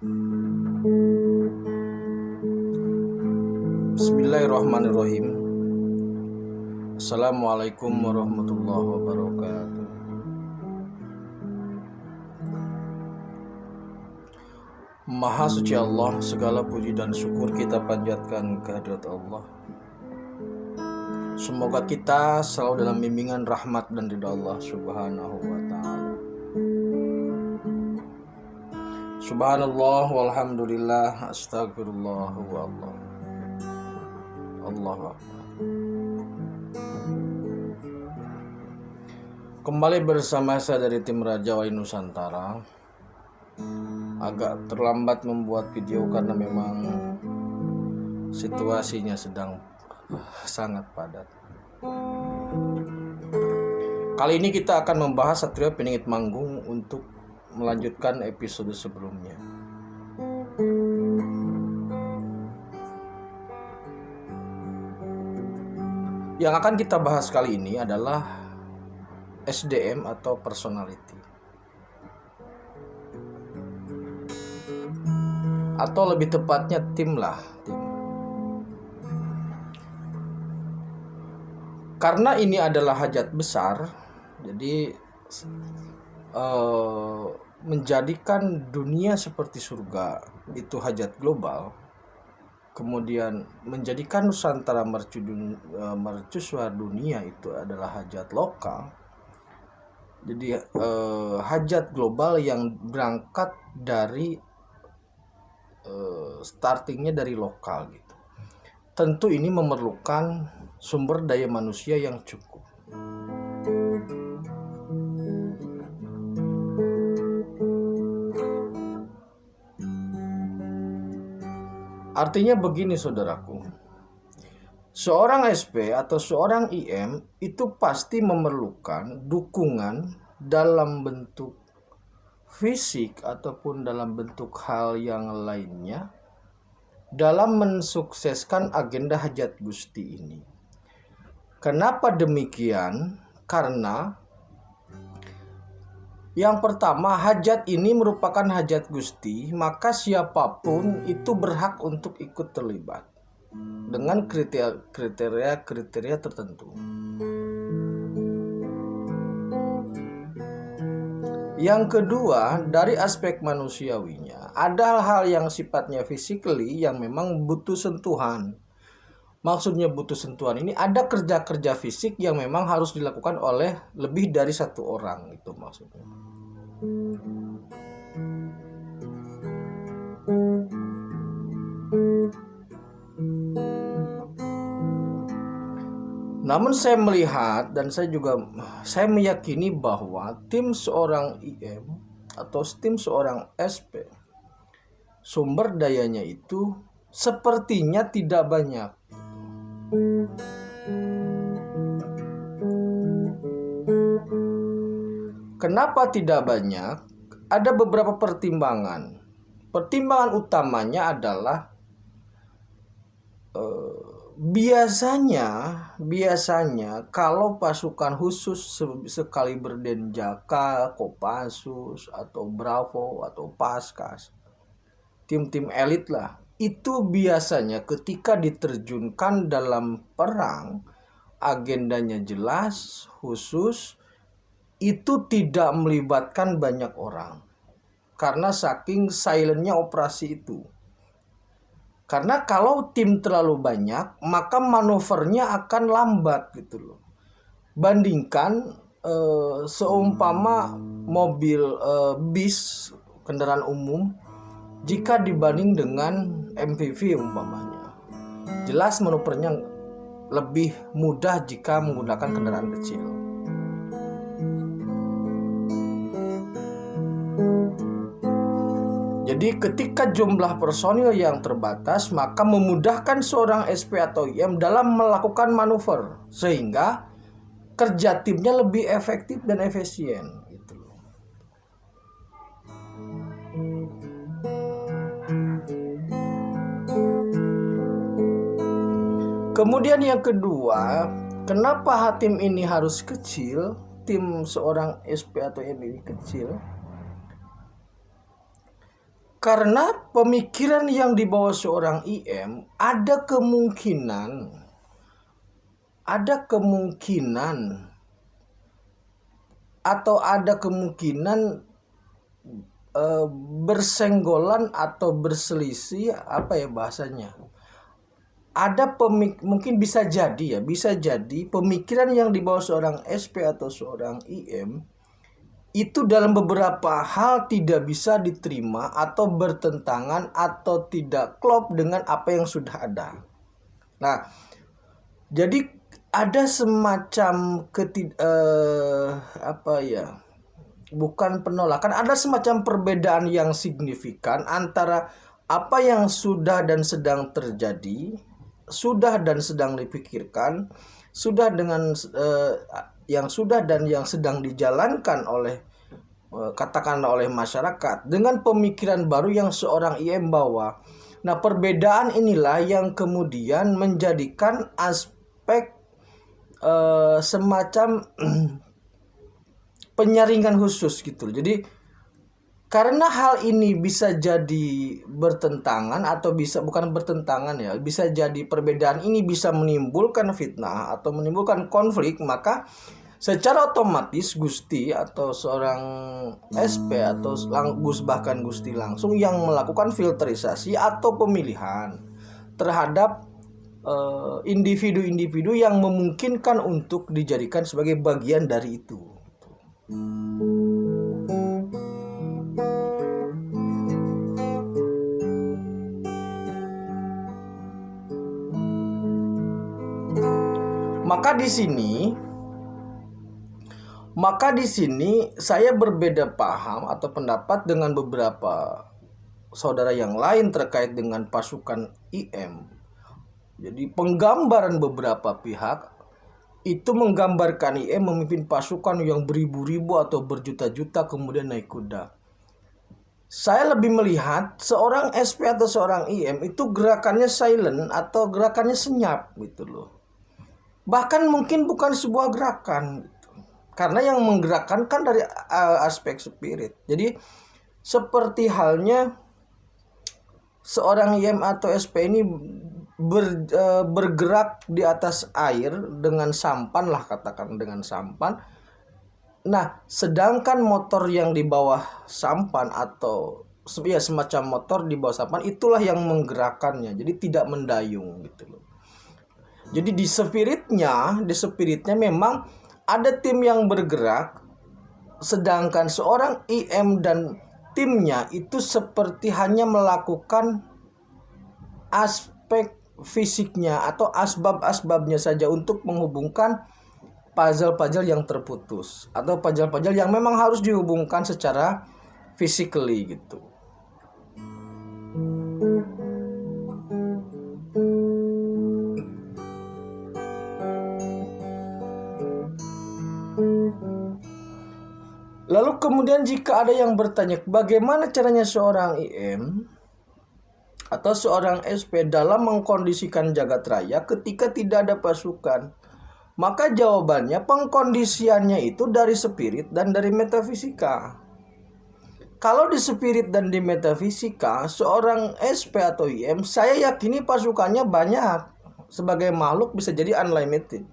Bismillahirrahmanirrahim. Assalamualaikum warahmatullahi wabarakatuh. Maha suci Allah, segala puji dan syukur kita panjatkan kehadirat Allah. Semoga kita selalu dalam bimbingan rahmat dan ridha Allah Subhanahu wa ta'ala. Subhanallah walhamdulillah astagfirullah wa Allah. Allahu Akbar. Kembali bersama saya dari tim Raja Wali Nusantara. Agak terlambat membuat video karena memang situasinya sedang sangat padat. Kali ini kita akan membahas Satrio Piningit Manggung untuk melanjutkan episode sebelumnya. Yang akan kita bahas kali ini adalah SDM atau personality, atau lebih tepatnya tim. Karena ini adalah hajat besar, jadi menjadikan dunia seperti surga itu hajat global. Kemudian menjadikan Nusantara mercusuar dunia itu adalah hajat lokal. Jadi hajat global yang berangkat dari startingnya dari lokal gitu. Tentu ini memerlukan sumber daya manusia yang cukup. Artinya begini saudaraku, seorang SP atau seorang IM itu pasti memerlukan dukungan dalam bentuk fisik ataupun dalam bentuk hal yang lainnya dalam mensukseskan agenda hajat Gusti ini. Kenapa demikian? Karena yang pertama, hajat ini merupakan hajat Gusti, maka siapapun itu berhak untuk ikut terlibat dengan kriteria tertentu. Yang kedua, dari aspek manusiawinya, ada hal yang sifatnya physically yang memang butuh sentuhan. Maksudnya butuh sentuhan ini, ada kerja-kerja fisik yang memang harus dilakukan oleh lebih dari satu orang, itu maksudnya. Namun saya melihat dan saya meyakini bahwa tim seorang IM atau tim seorang SP, sumber dayanya itu sepertinya tidak banyak. Kenapa tidak banyak? Ada beberapa pertimbangan. Pertimbangan utamanya adalah biasanya kalau pasukan khusus sekaliber Denjaka, Kopassus atau Bravo atau Paskas, tim-tim elit lah, itu biasanya ketika diterjunkan dalam perang, agendanya jelas, khusus, itu tidak melibatkan banyak orang. Karena saking silentnya operasi itu. Karena kalau tim terlalu banyak, maka manuvernya akan lambat gitu loh. Bandingkan seumpama mobil bis, kendaraan umum, jika dibanding dengan MPV umpamanya, jelas manuvernya lebih mudah jika menggunakan kendaraan kecil. Jadi ketika jumlah personil yang terbatas, maka memudahkan seorang SP atau IM dalam melakukan manuver, sehingga kerja timnya lebih efektif dan efisien gitu loh. Kemudian yang kedua, kenapa tim ini harus kecil? Tim seorang SP atau IM ini kecil Karena pemikiran yang dibawa seorang IM ada kemungkinan atau ada kemungkinan bersenggolan atau berselisih, apa ya bahasanya, mungkin bisa jadi pemikiran yang dibawa seorang SP atau seorang IM itu dalam beberapa hal tidak bisa diterima atau bertentangan atau tidak klop dengan apa yang sudah ada. Nah, jadi ada semacam bukan penolakan, ada semacam perbedaan yang signifikan antara apa yang sudah dan sedang terjadi, sudah dan sedang dipikirkan, sudah dengan yang sudah dan yang sedang dijalankan oleh katakanlah oleh masyarakat dengan pemikiran baru yang seorang IM bawa. Nah, perbedaan inilah yang kemudian menjadikan aspek semacam penyaringan khusus gitu. Jadi karena hal ini bisa jadi bertentangan atau bukan bertentangan ya, bisa jadi perbedaan ini bisa menimbulkan fitnah atau menimbulkan konflik, maka secara otomatis Gusti atau seorang SP atau bahkan Gusti langsung yang melakukan filterisasi atau pemilihan terhadap individu-individu yang memungkinkan untuk dijadikan sebagai bagian dari itu. Maka di sini saya berbeda paham atau pendapat dengan beberapa saudara yang lain terkait dengan pasukan IM. Jadi penggambaran beberapa pihak itu menggambarkan IM memimpin pasukan yang beribu-ribu atau berjuta-juta kemudian naik kuda. Saya lebih melihat seorang SP atau seorang IM itu gerakannya silent atau gerakannya senyap gitu loh. Bahkan mungkin bukan sebuah gerakan gitu. Karena yang menggerakkan kan dari aspek spirit. Jadi seperti halnya seorang IM atau SP ini bergerak di atas air dengan sampan lah, katakan dengan sampan. Nah, sedangkan motor yang di bawah sampan atau ya semacam motor di bawah sampan itulah yang menggerakkannya. Jadi tidak mendayung gitu loh. Jadi di spiritnya memang ada tim yang bergerak, sedangkan seorang IM dan timnya itu seperti hanya melakukan aspek fisiknya atau asbab-asbabnya saja untuk menghubungkan puzzle-puzzle yang terputus atau puzzle-puzzle yang memang harus dihubungkan secara physically gitu. Lalu kemudian jika ada yang bertanya bagaimana caranya seorang IM atau seorang SP dalam mengkondisikan jagat raya ketika tidak ada pasukan, maka jawabannya pengkondisiannya itu dari spirit dan dari metafisika. Kalau di spirit dan di metafisika, seorang SP atau IM saya yakini pasukannya banyak. Sebagai makhluk bisa jadi unlimited.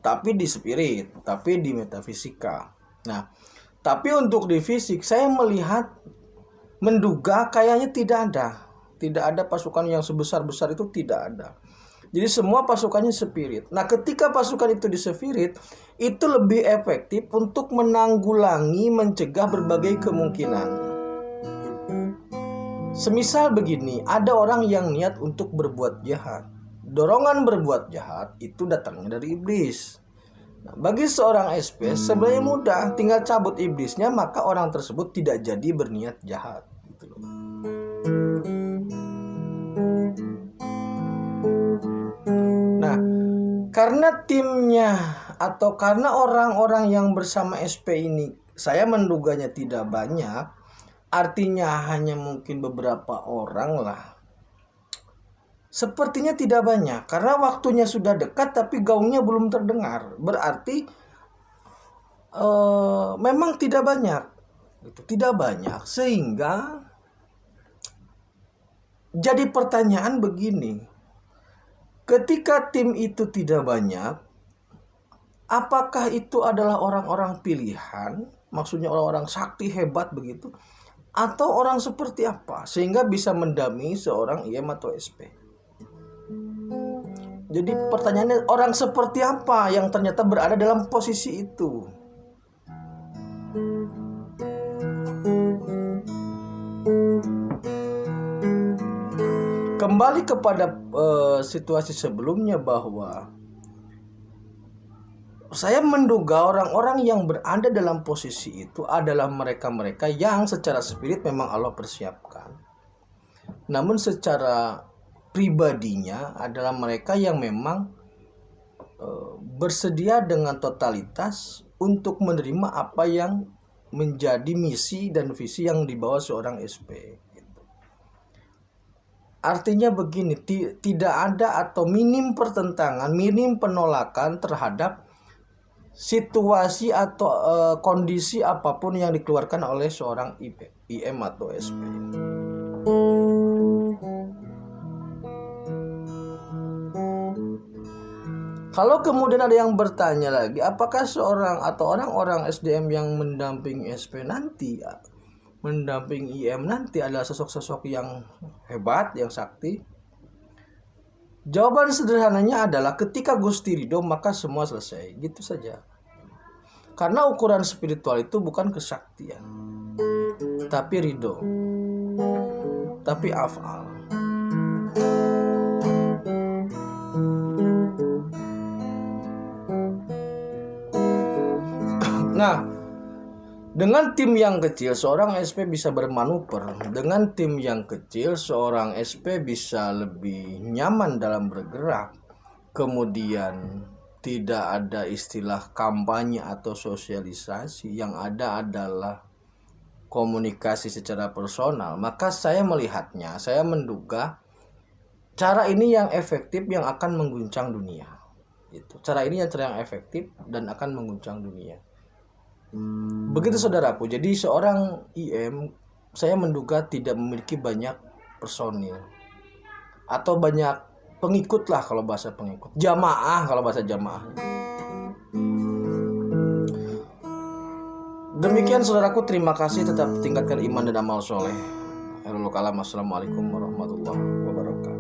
Tapi di spirit, tapi di metafisika. Nah, tapi untuk di fisik saya menduga kayaknya tidak ada pasukan yang sebesar-besar itu, tidak ada. Jadi semua pasukannya spirit. Nah, ketika pasukan itu di spirit, itu lebih efektif untuk menanggulangi, mencegah berbagai kemungkinan. Semisal begini, ada orang yang niat untuk berbuat jahat. Dorongan berbuat jahat itu datangnya dari iblis. Nah, bagi seorang SP sebenarnya mudah, tinggal cabut iblisnya maka orang tersebut tidak jadi berniat jahat gitu loh. Nah, karena timnya atau karena orang-orang yang bersama SP ini saya menduganya tidak banyak, artinya hanya mungkin beberapa orang lah. Sepertinya tidak banyak karena waktunya sudah dekat tapi gaungnya belum terdengar. Berarti memang tidak banyak. Tidak banyak sehingga Jadi pertanyaan begini, ketika tim itu tidak banyak, apakah itu adalah orang-orang pilihan, maksudnya orang-orang sakti hebat begitu, atau orang seperti apa sehingga bisa mendampingi seorang IM atau SP? Jadi pertanyaannya, orang seperti apa yang ternyata berada dalam posisi itu? Kembali kepada situasi sebelumnya, bahwa saya menduga orang-orang yang berada dalam posisi itu adalah mereka-mereka yang secara spirit memang Allah persiapkan. Namun secara pribadinya adalah mereka yang memang bersedia dengan totalitas untuk menerima apa yang menjadi misi dan visi yang dibawa seorang SP. Artinya begini, tidak ada atau minim pertentangan, minim penolakan terhadap situasi atau kondisi apapun yang dikeluarkan oleh seorang IM atau SP. Kalau kemudian ada yang bertanya lagi, apakah seorang atau orang-orang SDM yang mendampingi SP nanti, mendampingi IM nanti adalah sosok-sosok yang hebat, yang sakti? Jawaban sederhananya adalah ketika Gusti ridho maka semua selesai, gitu saja. Karena ukuran spiritual itu bukan kesaktian, tapi ridho, tapi afal. Nah, dengan tim yang kecil seorang SP bisa bermanuver. Dengan tim yang kecil seorang SP bisa lebih nyaman dalam bergerak. Kemudian tidak ada istilah kampanye atau sosialisasi, yang ada adalah komunikasi secara personal. Maka saya melihatnya, saya menduga cara ini yang efektif yang akan mengguncang dunia. Cara ini yang efektif dan akan mengguncang dunia. Begitu saudaraku. Jadi seorang IM saya menduga tidak memiliki banyak personil atau banyak pengikut lah kalau bahasa pengikut. Jamaah kalau bahasa jamaah. Demikian saudaraku, terima kasih, tetap tingkatkan iman dan amal soleh. Assalamualaikum warahmatullahi wabarakatuh.